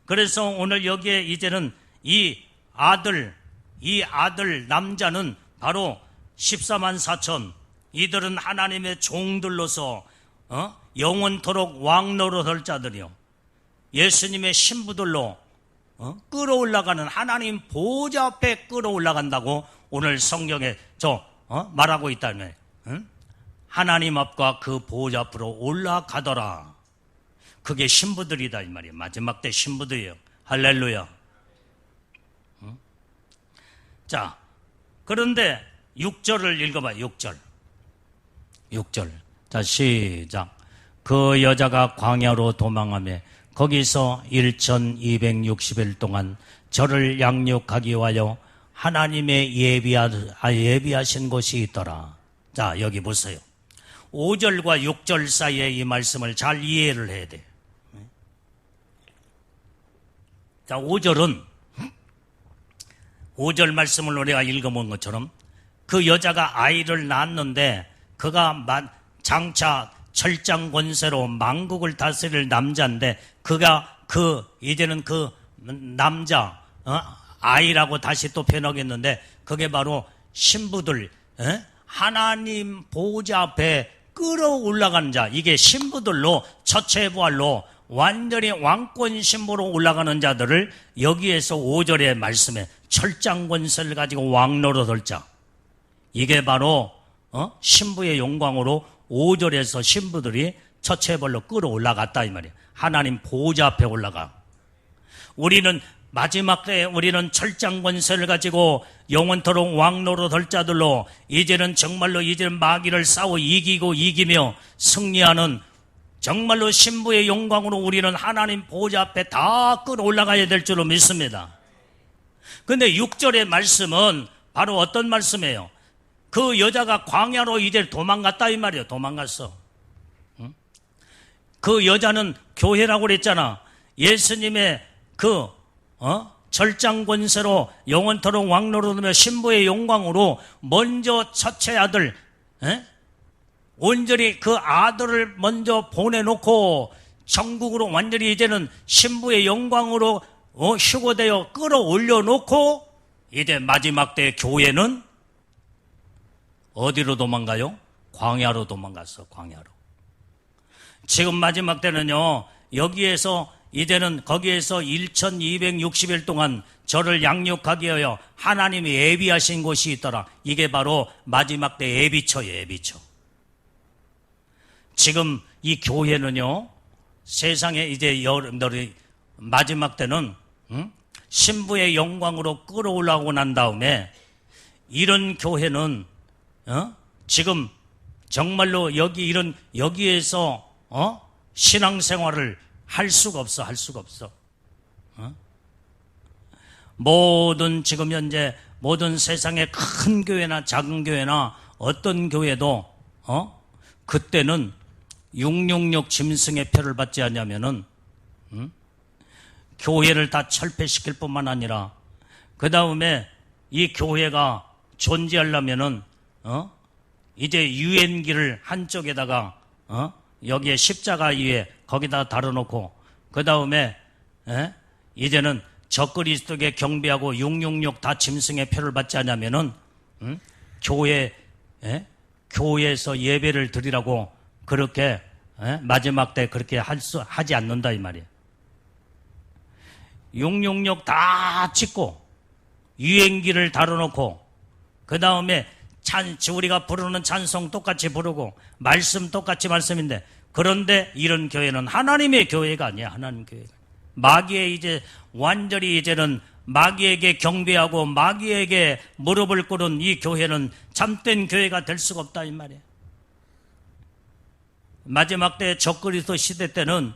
그래서 오늘 여기에 이제는 이 아들 남자는 바로 14만 4천 이들은 하나님의 종들로서 영원토록 왕노릇할 자들이요 예수님의 신부들로 끌어올라가는 하나님 보좌 앞에 끌어올라간다고 오늘 성경에 말하고 있다네. 하나님 앞과 그 보좌 앞으로 올라가더라. 그게 신부들이다 이 말이에요. 마지막 때 신부들이에요. 할렐루야. 자, 그런데 6절을 읽어봐요. 6절. 자, 시작. 그 여자가 광야로 도망하며 거기서 1260일 동안 저를 양육하기 위하여 하나님의 예비하신 곳이 있더라. 자, 여기 보세요. 5절과 6절 사이에 이 말씀을 잘 이해를 해야 돼요. 자, 5절 말씀을 우리가 읽어본 것처럼 그 여자가 아이를 낳았는데 그가 장차 철장 권세로 만국을 다스릴 남자인데 그가 이제는 그 남자 아이라고 다시 또 표현하겠는데 그게 바로 신부들 하나님 보좌 앞에 끌어올라가는 자 이게 신부들로 처체부활로 완전히 왕권 신부로 올라가는 자들을 여기에서 5절의 말씀에 철장 권세를 가지고 왕노릇할 자 이게 바로 신부의 영광으로 5절에서 신부들이 처체벌로 끌어올라갔다 이 말이에요. 하나님 보좌 앞에 올라가. 우리는 마지막 때에 우리는 철장 권세를 가지고 영원토록 왕노릇할 자들로 이제는 정말로 이제는 마귀를 싸워 이기며 승리하는 정말로 신부의 영광으로 우리는 하나님 보좌 앞에 다 끌어올라가야 될 줄로 믿습니다. 그런데 6절의 말씀은 바로 어떤 말씀이에요? 그 여자가 광야로 이제 도망갔다 이 말이에요. 도망갔어. 그 여자는 교회라고 그랬잖아. 예수님의 절장 권세로 영원토록 왕노릇하며 신부의 영광으로 먼저 첫째 아들 온전히 그 아들을 먼저 보내놓고 천국으로 완전히 이제는 신부의 영광으로 휴거되어 끌어올려놓고 이제 마지막 때 교회는 어디로 도망가요? 광야로 도망갔어. 광야로. 지금 마지막 때는요. 여기에서 이제는 거기에서 1260일 동안 저를 양육하기 위하여 하나님이 예비하신 곳이 있더라. 이게 바로 마지막 때 예비처예요. 예비처. 지금 이 교회는요, 세상에 이제 여러분들이 마지막 때는 신부의 영광으로 끌어올라오고 난 다음에 이런 교회는 지금 정말로 여기에서 신앙생활을 할 수가 없어. 모든 지금 현재 모든 세상의 큰 교회나 작은 교회나 어떤 교회도 그때는 666 짐승의 표를 받지 않냐면은 교회를 다 철폐시킬 뿐만 아니라 그 다음에 이 교회가 존재하려면은 이제 유엔기를 한쪽에다가 여기에 십자가 위에 거기다 달아놓고 그 다음에 이제는 적그리스도에게 경배하고 666 다 짐승의 표를 받지 않냐면은 교회에서 예배를 드리라고 그렇게 마지막 때 그렇게 하지 않는다 이 말이에요. 666 다 찍고 유행기를 다뤄놓고 그 다음에 우리가 부르는 찬송 똑같이 부르고 말씀 똑같이 말씀인데, 그런데 이런 교회는 하나님의 교회가 아니야. 하나님 교회가 마귀의 이제 완전히 이제는 마귀에게 경배하고 마귀에게 무릎을 꿇은 이 교회는 참된 교회가 될 수가 없다 이 말이에요. 마지막 때 적그리스도 시대 때는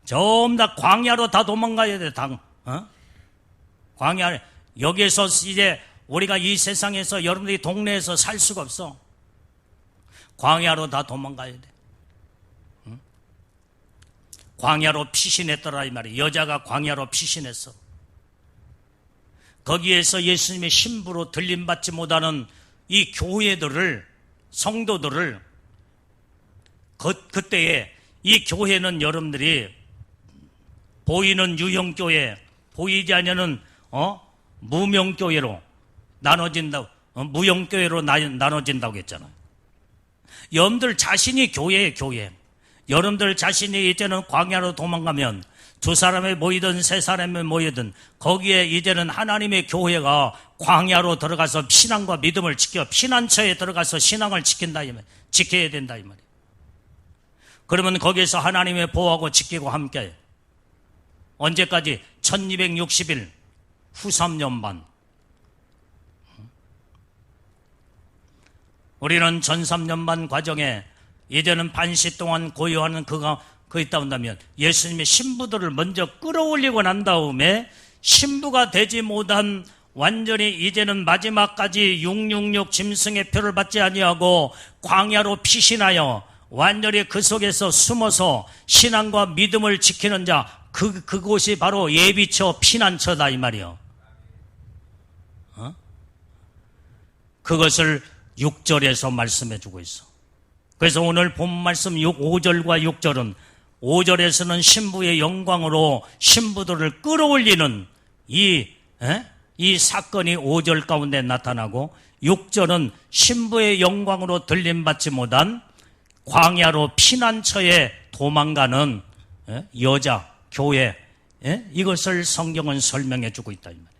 전부 다 광야로 다 도망가야 돼. 광야. 여기에서 이제 우리가 이 세상에서 여러분들이 동네에서 살 수가 없어. 광야로 다 도망가야 돼. 광야로 피신했더라 이 말이에요. 여자가 광야로 피신했어. 거기에서 예수님의 신부로 들림받지 못하는 이 교회들을, 성도들을 그때에 이 교회는 여러분들이 보이는 유형교회, 보이지 않는 무명교회로 나눠진다고, 무형교회로 나눠진다고 했잖아요. 여러분들 자신이 교회예요, 교회. 여러분들 자신이 이제는 광야로 도망가면 두 사람이 모이든 세 사람이 모이든 거기에 이제는 하나님의 교회가 광야로 들어가서 신앙과 믿음을 피난처에 들어가서 신앙을 지켜야 된다 이 말이에요. 그러면 거기에서 하나님의 보호하고 지키고 함께해요. 언제까지? 1260일 후 3년 반. 우리는 전 3년 반 과정에 이제는 반시 동안 고요하는 그 있다 온다면 예수님의 신부들을 먼저 끌어올리고 난 다음에 신부가 되지 못한 완전히 이제는 마지막까지 666 짐승의 표를 받지 아니하고 광야로 피신하여 완전히 그 속에서 숨어서 신앙과 믿음을 지키는 자, 그곳이 바로 예비처 피난처다 이 말이요. 그것을 6절에서 말씀해 주고 있어. 그래서 오늘 본 말씀 5절과 6절은 5절에서는 신부의 영광으로 신부들을 끌어올리는 이 사건이 5절 가운데 나타나고, 6절은 신부의 영광으로 들림받지 못한 광야로 피난처에 도망가는 여자, 교회, 이것을 성경은 설명해 주고 있다 이 말이에요.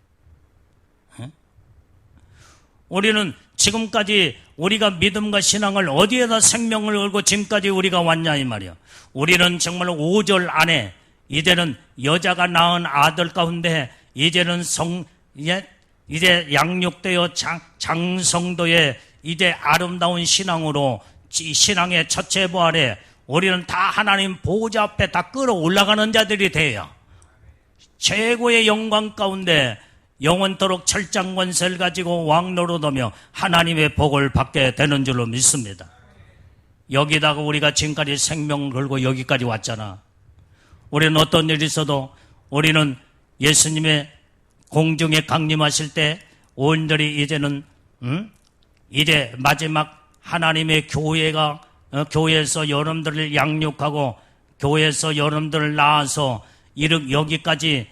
우리는 지금까지 우리가 믿음과 신앙을 어디에다 생명을 걸고 지금까지 우리가 왔냐 이 말이야. 우리는 정말 5절 안에 이제는 여자가 낳은 아들 가운데 이제는 이제 양육되어 장성도의 이제 아름다운 신앙으로 신앙의 첫째 부활에 우리는 다 하나님 보호자 앞에 다 끌어올라가는 자들이 돼요. 최고의 영광 가운데 영원토록 철장 권세를 가지고 왕노릇하며 하나님의 복을 받게 되는 줄로 믿습니다. 여기다가 우리가 지금까지 생명을 걸고 여기까지 왔잖아. 우리는 어떤 일이 있어도 우리는 예수님의 공중에 강림하실 때 온전히 이제는 이제 마지막 하나님의 교회가 교회에서 여러분들을 양육하고 교회에서 여러분들을 낳아서 여기까지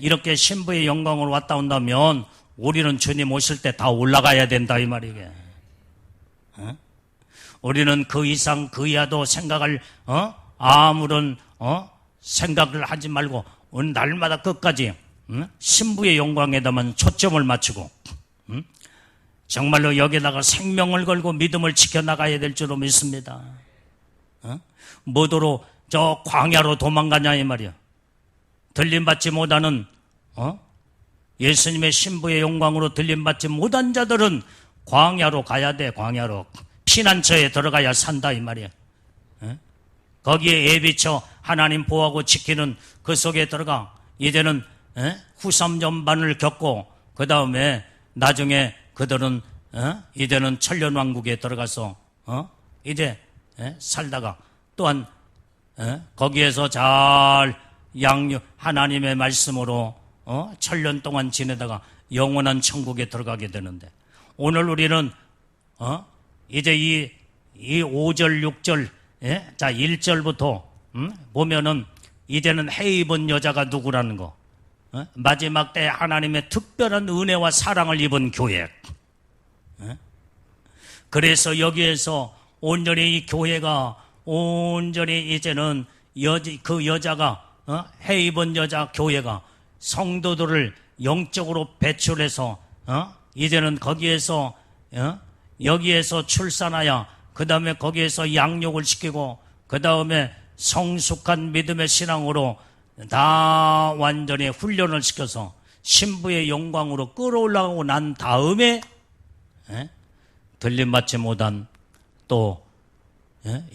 이렇게 신부의 영광으로 왔다 온다면 우리는 주님 오실 때 다 올라가야 된다 이 말이게. 우리는 그 이상 그 이하도 생각을 아무런 생각을 하지 말고 오늘 날마다 끝까지 신부의 영광에다만 초점을 맞추고 정말로 여기다가 생명을 걸고 믿음을 지켜나가야 될 줄로 믿습니다. 뭐도로 저 광야로 도망가냐 이 말이야. 들림받지 못하는 예수님의 신부의 영광으로 들림받지 못한 자들은 광야로 가야 돼. 광야로 피난처에 들어가야 산다 이 말이야. 거기에 예비처 하나님 보호하고 지키는 그 속에 들어가 이제는 후삼전반을 겪고 그 다음에 나중에 그들은 이제는 천년왕국에 들어가서 이제 살다가 또한 거기에서 잘 하나님의 말씀으로 천년 동안 지내다가 영원한 천국에 들어가게 되는데 오늘 우리는 이제 이 5절 6절 자 1절부터 보면은 이제는 해 입은 여자가 누구라는 거 마지막 때 하나님의 특별한 은혜와 사랑을 입은 교회. 그래서 여기에서 온전히 이 교회가 온전히 이제는 그 여자가 해 입은 여자 교회가 성도들을 영적으로 배출해서 이제는 거기에서 여기에서 출산하여 그 다음에 거기에서 양육을 시키고 그 다음에 성숙한 믿음의 신앙으로 다 완전히 훈련을 시켜서 신부의 영광으로 끌어올라가고 난 다음에 들림받지 못한 또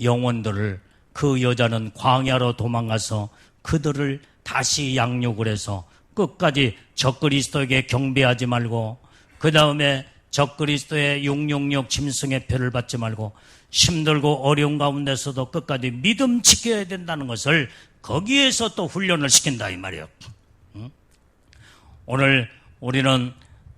영혼들을 그 여자는 광야로 도망가서 그들을 다시 양육을 해서 끝까지 적그리스도에게 경배하지 말고 그 다음에 적그리스도의 666 짐승의 표를 받지 말고 힘들고 어려운 가운데서도 끝까지 믿음 지켜야 된다는 것을 거기에서 또 훈련을 시킨다 이 말이에요. 오늘 우리는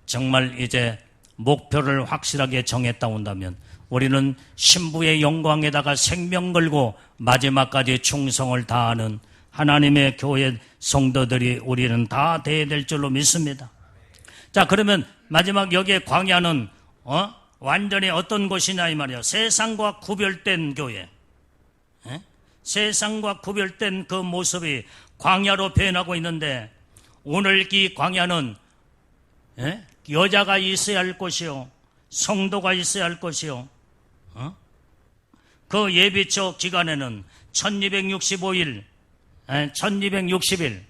정말 이제 목표를 확실하게 정했다 온다면 우리는 신부의 영광에다가 생명 걸고 마지막까지 충성을 다하는 하나님의 교회 성도들이 우리는 다 돼야 될 줄로 믿습니다. 자, 그러면 마지막 여기에 광야는 완전히 어떤 곳이냐 이 말이에요. 세상과 구별된 교회. 세상과 구별된 그 모습이 광야로 변하고 있는데 오늘 이 광야는 여자가 있어야 할 곳이요, 성도가 있어야 할 곳이요. 그 예비처 기간에는 1265일, 1260일,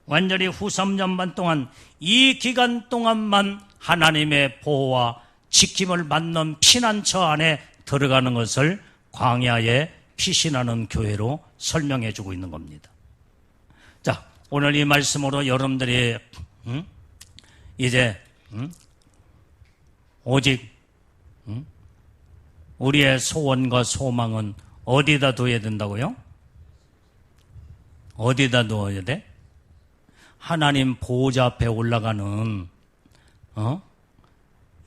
완전히 후 3년 반 동안 이 기간 동안만 하나님의 보호와 지킴을 받는 피난처 안에 들어가는 것을 광야에 피신하는 교회로 설명해 주고 있는 겁니다. 자, 오늘 이 말씀으로 여러분들이 이제 오직 우리의 소원과 소망은 어디다 둬야 된다고요? 어디다 두어야 돼? 하나님 보호자 앞에 올라가는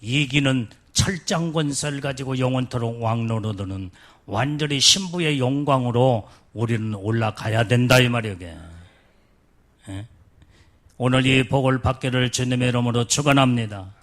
이기는 철장 권세를 가지고 영원토록 왕노릇하는 완전히 신부의 영광으로 우리는 올라가야 된다 이 말이에요. 오늘 이 복을 받기를 주님의 이름으로 축원합니다.